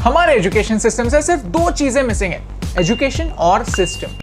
हमारे education system से सिर्फ दो चीजें मिसिंग है, एजुकेशन और सिस्टम।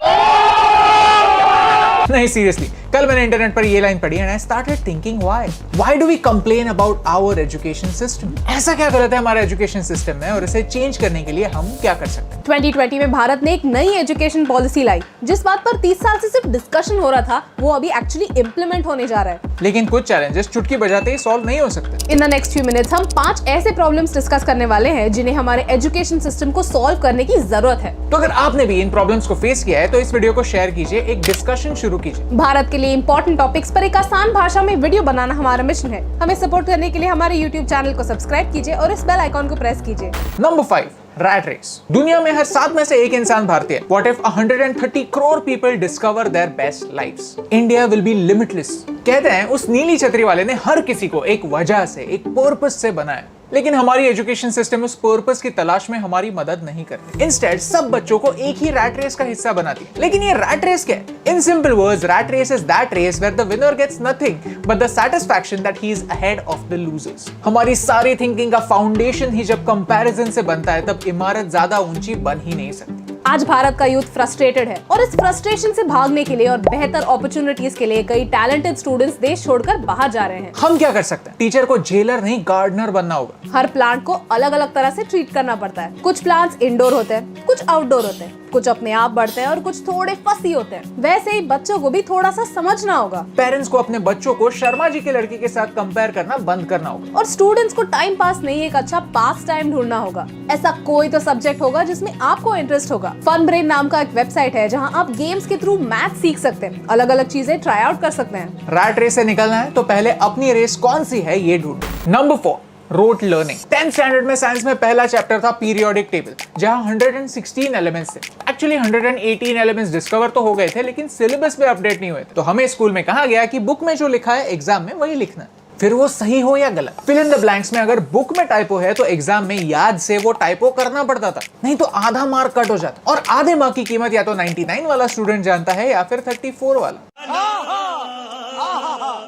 नहीं सीरियसली, कल मैंने इंटरनेट पर ये लाइन पढ़ी and I started thinking why do we complain about our education system. ऐसा क्या गलत है हमारे एजुकेशन सिस्टम में और इसे चेंज करने के लिए हम क्या कर सकते हैं। 2020 में भारत ने एक नई एजुकेशन पॉलिसी लाई। जिस बात पर 30 साल से सिर्फ डिस्कशन हो रहा था वो अभी एक्चुअली इम्प्लीमेंट होने जा रहा है। लेकिन कुछ चैलेंजेस चुटकी बजाते ही सॉल्व नहीं हो सकते। In the next few minutes हम 5 ऐसे प्रॉब्लम्स डिस्कस करने वाले हैं जिन्हें हमारे एजुकेशन सिस्टम को सॉल्व करने की जरूरत है। तो अगर आपने भी इन प्रॉब्लम्स को फेस किया है तो इस वीडियो को शेयर कीजिए, एक डिस्कशन शुरू कीजिए। भारत के लिए इंपॉर्टेंट टॉपिक्स पर एक आसान भाषा में वीडियो बनाना हमारा मिशन है। हमें सपोर्ट करने के लिए हमारे YouTube चैनल को सब्सक्राइब कीजिए और इस बेल आइकॉन को प्रेस कीजिए। Number 5, rat race. दुनिया में हर 7 में से एक इंसान भारतीय है। What if 130 crore people discover their best lives? India will be limitless। कहते हैं उस नीली छतरी वाले ने हर किसी को एक वजह से, एक पर्पस से बनाया, लेकिन हमारी एजुकेशन सिस्टम उस पर्पस की तलाश में हमारी मदद नहीं करती। इंस्टेड सब बच्चों को एक ही रैट रेस का हिस्सा बनाती है। लेकिन ये रैट रेस क्या है? In simple words, rat race is that race where the winner gets nothing but the satisfaction that he is ahead of the losers. हमारी सारी थिंकिंग का फाउंडेशन ही जब कंपैरिजन से बनता है तब इमारत ज्यादा ऊंची बन ही नहीं सकती। आज भारत का यूथ फ्रस्ट्रेटेड है और इस फ्रस्ट्रेशन से भागने के लिए और बेहतर अपॉर्चुनिटीज के लिए कई टैलेंटेड स्टूडेंट्स देश छोड़कर बाहर जा रहे हैं। हम क्या कर सकते हैं? टीचर को जेलर नहीं गार्डनर बनना होगा। हर प्लांट को अलग अलग तरह से ट्रीट करना पड़ता है। कुछ प्लांट्स इंडोर होते हैं, कुछ आउटडोर होते हैं, कुछ अपने आप बढ़ते हैं और कुछ थोड़े फसी होते हैं। वैसे ही बच्चों को भी थोड़ा सा समझना होगा। पेरेंट्स को अपने बच्चों को शर्मा जी के लड़की के साथ कंपेयर करना बंद करना होगा। और स्टूडेंट्स को टाइम पास नहीं, एक अच्छा पास टाइम ढूंढना होगा। ऐसा कोई तो सब्जेक्ट होगा जिसमें आपको इंटरेस्ट होगा। फन ब्रेन नाम का एक वेबसाइट है जहां आप गेम्स के थ्रू मैथ सीख सकते हैं, अलग अलग चीजें ट्राई आउट कर सकते हैं। रैट रेस से निकलना है तो पहले अपनी रेस कौन सी है ये ढूंढो। Number 4, rote learning. 10th standard में साइंस में पहला चैप्टर था पीरियोडिक टेबल, जहां 116 एलिमेंट्स थे। एक्चुअली 118 एलिमेंट्स डिस्कवर तो हो गए थे लेकिन सिलेबस में अपडेट नहीं हुए थे। तो हमें स्कूल में कहा गया कि बुक में जो लिखा है एग्जाम में वही लिखना है, फिर वो सही हो या गलत। फिल इन द ब्लैंक्स में अगर बुक में टाइपो है तो एग्जाम में याद से वो टाइपो करना पड़ता था, नहीं तो आधा मार्क कट हो जाता। और आधे मार्क की कीमत या तो 99 वाला स्टूडेंट जानता है या फिर 34 वाला।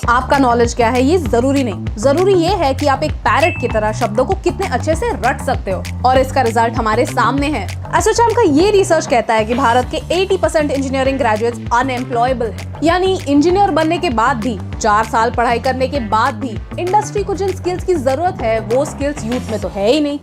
आपका नॉलेज क्या है ये जरूरी नहीं, जरूरी ये है कि आप एक पैरट की तरह शब्दों को कितने अच्छे से रट सकते हो। और इसका रिजल्ट हमारे सामने है। एसोचैम का ये रिसर्च कहता है कि भारत के 80% इंजीनियरिंग ग्रेजुएट्स अनएम्प्लॉयबल है। यानी इंजीनियर बनने के बाद भी, 4 साल पढ़ाई करने के बाद भी इंडस्ट्री को जिन स्किल्स की जरूरत है वो स्किल्स यूथ में तो है ही नहीं।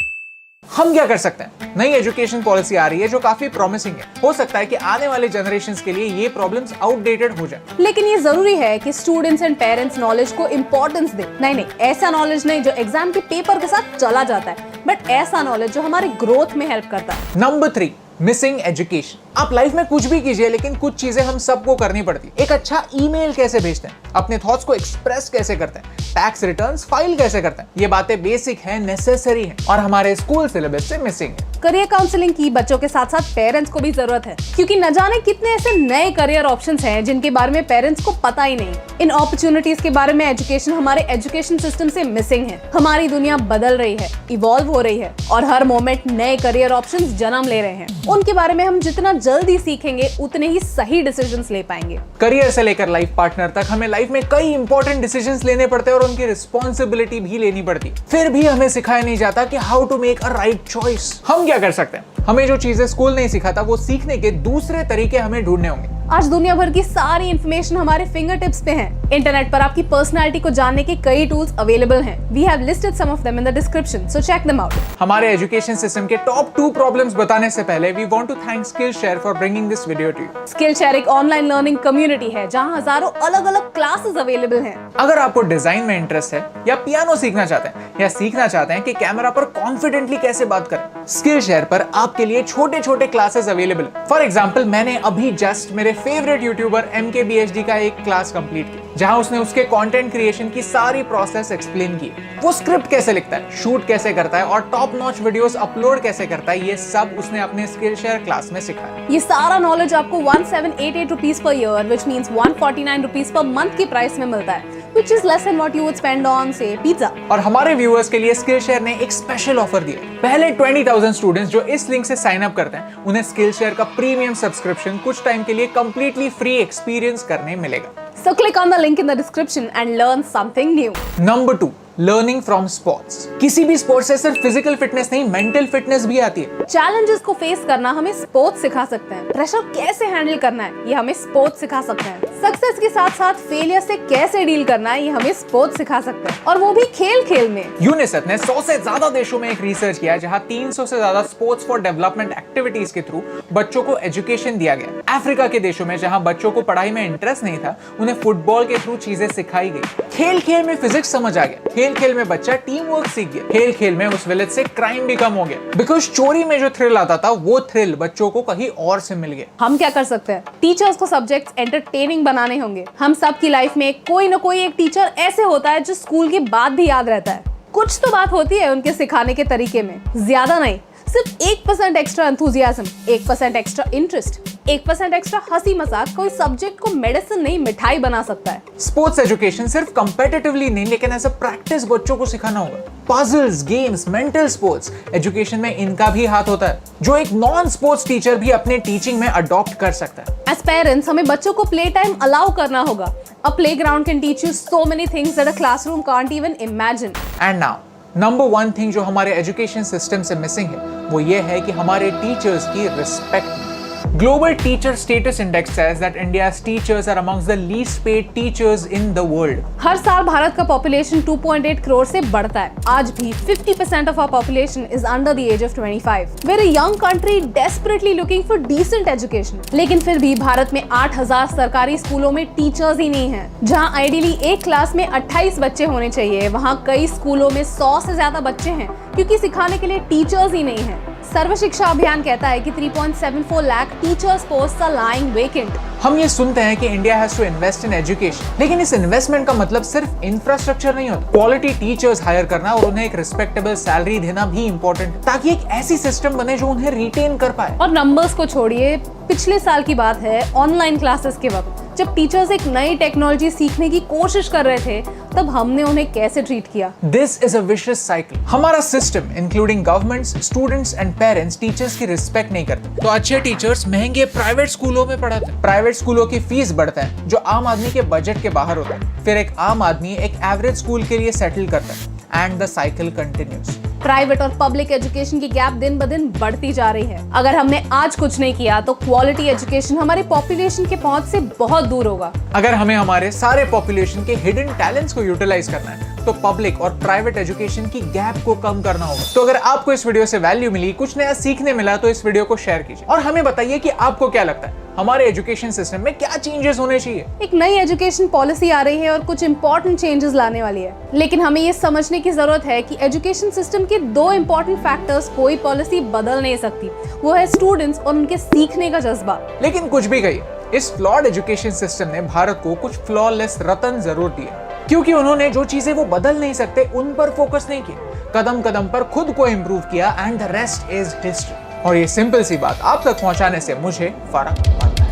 हम क्या कर सकते हैं? नई एजुकेशन पॉलिसी आ रही है जो काफी प्रॉमिसिंग है। हो सकता है कि आने वाले जनरेशंस के लिए ये प्रॉब्लम्स आउटडेटेड हो जाए। लेकिन ये जरूरी है कि स्टूडेंट्स एंड पेरेंट्स नॉलेज को इंपॉर्टेंस दे। नहीं, ऐसा नॉलेज नहीं जो एग्जाम के पेपर के साथ चला जाता है, बट ऐसा नॉलेज जो हमारे ग्रोथ में हेल्प करता है। Number 3, missing education. आप लाइफ में कुछ भी कीजिए लेकिन कुछ चीजें हम सबको करनी पड़ती। एक अच्छा ईमेल कैसे भेजते हैं, अपने थॉट्स को एक्सप्रेस कैसे करते हैं, टैक्स रिटर्न्स फाइल कैसे करते हैं, ये बातें बेसिक है, नेसेसरी है और हमारे स्कूल सिलेबस से मिसिंग है। करियर काउंसलिंग की बच्चों के साथ साथ पेरेंट्स को भी जरूरत है, क्योंकि न जाने कितने ऐसे नए करियर ऑप्शंस हैं जिनके बारे में पेरेंट्स को पता ही नहीं। इन अपॉर्चुनिटीज के बारे में एजुकेशन हमारे एजुकेशन सिस्टम से मिसिंग है। हमारी दुनिया बदल रही है, इवॉल्व हो रही है और हर मोमेंट नए करियर ऑप्शंस जन्म ले रहे हैं। उनके बारे में हम जितना जल्दी सीखेंगे उतने ही सही डिसीजंस ले पाएंगे। करियर से लेकर लाइफ पार्टनर तक हमें लाइफ में कई इंपॉर्टेंट डिसीजंस लेने पड़ते हैं और उनकी रिस्पॉन्सिबिलिटी भी लेनी पड़ती। फिर भी हमें सिखाया नहीं जाता कि how to make a right choice. हम क्या कर सकते हैं? हमें जो चीजें स्कूल नहीं सिखाता वो सीखने के दूसरे तरीके हमें ढूंढने होंगे। आज दुनिया भर की सारी इंफॉर्मेशन हमारे फिंगर टिप्स पे है। इंटरनेट पर आपकी पर्सनालिटी को जानने के कई टूल्स अवेलेबल हैं। We have listed some of them in the description, so check them out. हमारे एजुकेशन सिस्टम के टॉप 2 प्रॉब्लम्स बताने से पहले we want to thank Skillshare for bringing this video to you. Skillshare एक online learning community है जहां हजारों अलग-अलग क्लासेस अवेलेबल हैं। अगर आपको डिजाइन में इंटरेस्ट है या पियानो सीखना चाहते हैं या सीखना चाहते हैं कि कैमरा पर कॉन्फिडेंटली कैसे बात करें, Skillshare पर आपके लिए छोटे-छोटे क्लासेस अवेलेबल हैं। फॉर एग्जांपल, मैंने अभी जस्ट मेरे फेवरेट यूट्यूबर MKBHD का एक क्लास कंप्लीट की जहां उसने उसके कंटेंट क्रिएशन की सारी प्रोसेस एक्सप्लेन की। वो स्क्रिप्ट कैसे लिखता है, शूट कैसे करता है और टॉप नॉच वीडियोस अपलोड कैसे करता है, ये सब उसने अपने Skillshare क्लास में सिखाया। ये सारा नॉलेज आपको 1788 rupees per year, which means 149 rupees per month की प्राइस में मिलता है, which is less than what you would spend on say pizza। और हमारे व्यूअर्स के लिए Skillshare ने एक स्पेशल ऑफर दिया। पहले 20,000 स्टूडेंट्स जो इस लिंक से साइन अप करते हैं उन्हें Skillshare का प्रीमियम सब्सक्रिप्शन कुछ टाइम के लिए कंप्लीटली फ्री एक्सपीरियंस करने मिलेगा। So click on the link in the description and learn something new. Number 2, learning from sports. किसी भी स्पोर्ट्स से सिर्फ फिजिकल फिटनेस नहीं, मेंटल फिटनेस भी आती है। चैलेंजेस को फेस करना हमें स्पोर्ट्स सिखा सकते हैं। प्रेशर कैसे हैंडल करना है ये हमें स्पोर्ट्स सिखा सकते हैं। सक्सेस के साथ साथ फेलियर से कैसे डील करना है ये हमें स्पोर्ट्स सिखा सकते हैं, और वो भी खेल खेल में। यूनिसेफ ने 100 से ज्यादा देशों में एक रिसर्च किया जहां 300 से ज्यादा स्पोर्ट्स फॉर डेवलपमेंट एक्टिविटीज के थ्रू बच्चों को एजुकेशन दिया गया। अफ्रीका के देशों में जहां बच्चों को पढ़ाई में इंटरेस्ट नहीं था, उन्हें फुटबॉल के थ्रू चीजें सिखाई गई। खेल खेल में फिजिक्स समझ आ गया, खेल खेल में बच्चा टीम वर्क सीख गया, खेल खेल में उस विलेज से क्राइम भी कम हो गया। बिकॉज चोरी में जो थ्रिल आता था वो थ्रिल बच्चों को कहीं और से मिल गया। हम क्या कर सकते हैं? टीचर्स को सब्जेक्ट्स एंटरटेनिंग बनाने होंगे। हम सबकी लाइफ में कोई ना कोई एक टीचर ऐसे होता है जो स्कूल के बाद भी याद रहता है। कुछ तो बात होती है उनके सिखाने के तरीके में, ज्यादा नहीं। सिर्फ 1% extra enthusiasm, 1% extra interest, 1% extra हंसी मजाक कोई सब्जेक्ट को मेडिसिन नहीं मिठाई बना सकता है। स्पोर्ट्स एजुकेशन सिर्फ कंपेटिटिवली नहीं लेकिन एज अ प्रैक्टिस बच्चों को सिखाना होगा। Puzzles, games, mental sports education में इनका भी हाथ होता है, जो एक नॉन स्पोर्ट्स टीचर भी अपने टीचिंग में अडॉप्ट कर सकता है। एज पेरेंट्स हमें बच्चों को प्ले टाइम अलाउ करना होगा। A playground can teach you so many things that a classroom can't even imagine. And now number 1 thing जो हमारे एजुकेशन सिस्टम से मिसिंग है वो ये है कि हमारे टीचर्स की respect. Global Teacher Status Index says that India's teachers are amongst the least paid teachers in the world. हर साल भारत का पॉपुलेशन 2.8 करोड़ से बढ़ता है। आज भी 50% of our population is under the age of 25. We're a young country desperately looking for decent education. लेकिन फिर भी भारत में 8,000 सरकारी स्कूलों में टीचर्स ही नहीं हैं। जहां आइडियली एक क्लास में 28 बच्चे होने चाहिए, वहां कई स्कूलों में 100 से ज्यादा बच्चे हैं क्योंकि सिखाने के लिए टीचर्स ही नहीं हैं। सर्व शिक्षा अभियान कहता है कि 3.74 lakh teachers posts are lying vacant. हम ये सुनते हैं कि India has to invest in education, लेकिन इस इन्वेस्टमेंट का मतलब सिर्फ इंफ्रास्ट्रक्चर नहीं होता। क्वालिटी टीचर्स हायर करना और उन्हें एक रिस्पेक्टेबल सैलरी देना भी इंपॉर्टेंट है, ताकि एक ऐसी सिस्टम बने जो उन्हें रिटेन कर पाए। और नंबर्स को छोड़िए, पिछले साल की बात है, ऑनलाइन क्लासेस के वक्त जब टीचर्स एक नई टेक्नोलॉजी सीखने की कोशिश कर रहे थे, तब हमने उन्हें कैसे ट्रीट किया। This is a vicious cycle. हमारा system including governments, students and parents teachers की रिस्पेक्ट नहीं करते। तो अच्छे टीचर्स महंगे प्राइवेट स्कूलों में पढ़ाते हैं। प्राइवेट स्कूलों की फीस बढ़ता है जो आम आदमी के बजट के बाहर होता है। फिर एक आम आदमी एक एवरेज स्कूल के लिए सेटल करता है and the cycle continues. Private और पब्लिक एजुकेशन की गैप दिन ब दिन बढ़ती जा रही है। अगर हमने आज कुछ नहीं किया तो क्वालिटी एजुकेशन हमारी पॉपुलेशन के पहुंच से बहुत दूर होगा। अगर हमें हमारे सारे पॉपुलेशन के हिडन टैलेंट्स को यूटिलाइज करना है तो पब्लिक और प्राइवेट एजुकेशन की गैप को कम करना होगा। तो अगर आपको इस वीडियो से वैल्यू मिली, कुछ नया सीखने मिला, तो इस वीडियो को शेयर कीजिए और हमें बताइए कि आपको क्या लगता है हमारे एजुकेशन सिस्टम में क्या चेंजेस होने चाहिए। एक नई एजुकेशन पॉलिसी आ रही है और कुछ इंपॉर्टेंट चेंजेस लाने वाली है, लेकिन हमें ये समझने की जरूरत है कि एजुकेशन सिस्टम के 2 इंपॉर्टेंट फैक्टर्स कोई पॉलिसी बदल नहीं सकती। वो है स्टूडेंट्स और उनके सीखने का जज्बा। लेकिन कुछ भी कहिए, इस फ्लॉड एजुकेशन सिस्टम ने भारत को कुछ फ्लॉलेस रतन जरूर दिए, क्योंकि उन्होंने जो चीजें वो बदल नहीं सकते उन पर फोकस नहीं किया, कदम कदम पर खुद को इंप्रूव किया and the rest is history. और ये सिंपल सी बात आप तक पहुंचाने से मुझे फर्क पड़ता है।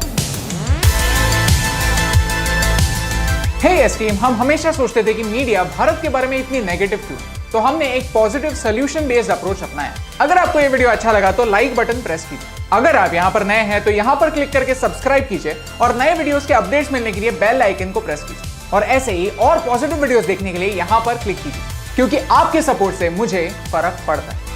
हे यस टीम, हम हमेशा सोचते थे कि मीडिया भारत के बारे में इतनी नेगेटिव क्यों, तो हमने एक पॉजिटिव सोल्यूशन बेस्ड अप्रोच अपनाया। अगर आपको ये वीडियो अच्छा लगा तो लाइक बटन प्रेस कीजिए। अगर आप यहाँ पर नए हैं तो यहाँ पर क्लिक करके सब्सक्राइब कीजिए और नए वीडियोस के अपडेट्स मिलने के लिए बेल आइकन को प्रेस कीजिए। और ऐसे ही और पॉजिटिव वीडियोस देखने के लिए यहाँ पर क्लिक कीजिए, क्योंकि आपके सपोर्ट से मुझे फर्क पड़ता है।